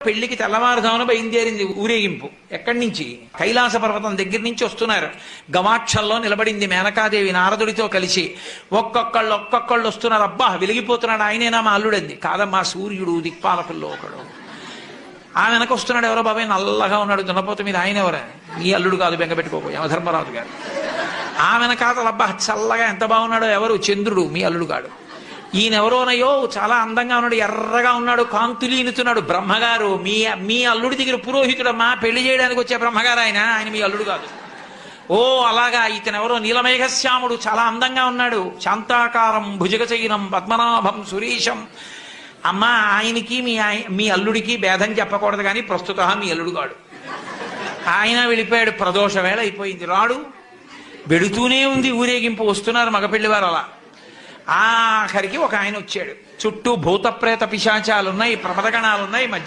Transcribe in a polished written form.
పెళ్లికి తెల్లవారుజామున బయలుదేరింది ఊరేగింపు. ఎక్కడి నుంచి? కైలాస పర్వతం దగ్గర నుంచి వస్తున్నారు. గవాక్షంలో నిలబడింది మేనకాదేవి నారదుడితో కలిసి. ఒక్కొక్కళ్ళు వస్తున్నారు. అబ్బా వెలిగిపోతున్నాడు, ఆయనేనా మా అల్లుడంది. కాదమ్మా, సూర్యుడు దిక్పాలకుల్లో ఒకడు. ఆ వెనక వస్తున్నాడు, ఎవరో బాబాయ్ నల్లగా ఉన్నాడు దున్నపోత మీద, ఆయన ఎవరా? ఈ అల్లుడు కాదు, బెంగ పెట్టుకోబోయే యమధర్మరాజు గారు. ఆ వెనకాతలు అబ్బా చల్లగా ఎంత బాగున్నాడో, ఎవరు? చంద్రుడు, మీ అల్లుడు కాడు. ఈయనెవరోనయో చాలా అందంగా ఉన్నాడు, ఎర్రగా ఉన్నాడు, కాంతులీనుతున్నాడు, బ్రహ్మగారు. మీ అల్లుడి దగ్గర పురోహితుడమ్మా, పెళ్లి చేయడానికి వచ్చే బ్రహ్మగారు ఆయన మీ అల్లుడు కాదు. ఓ అలాగా, ఇతనెవరో నీలమేఘశ్యాముడు, చాలా అందంగా ఉన్నాడు, శాంతాకారం భుజగచైనం పద్మనాభం సురీశం. అమ్మా, ఆయనకి మీ అల్లుడికి భేదం చెప్పకూడదు, కానీ ప్రస్తుత మీ అల్లుడు కాడు. ఆయన వెళ్ళిపోయాడు. ప్రదోష వేళ అయిపోయింది, రాడు. వెడుతూనే ఉంది ఊరేగింపు, వస్తున్నారు మగపెళ్లివారు. అలా ఆఖరికి ఒక ఆయన వచ్చాడు. చుట్టూ భూతప్రేత పిశాచాలున్నాయి, ప్రమదగణాలున్నాయి, మధ్య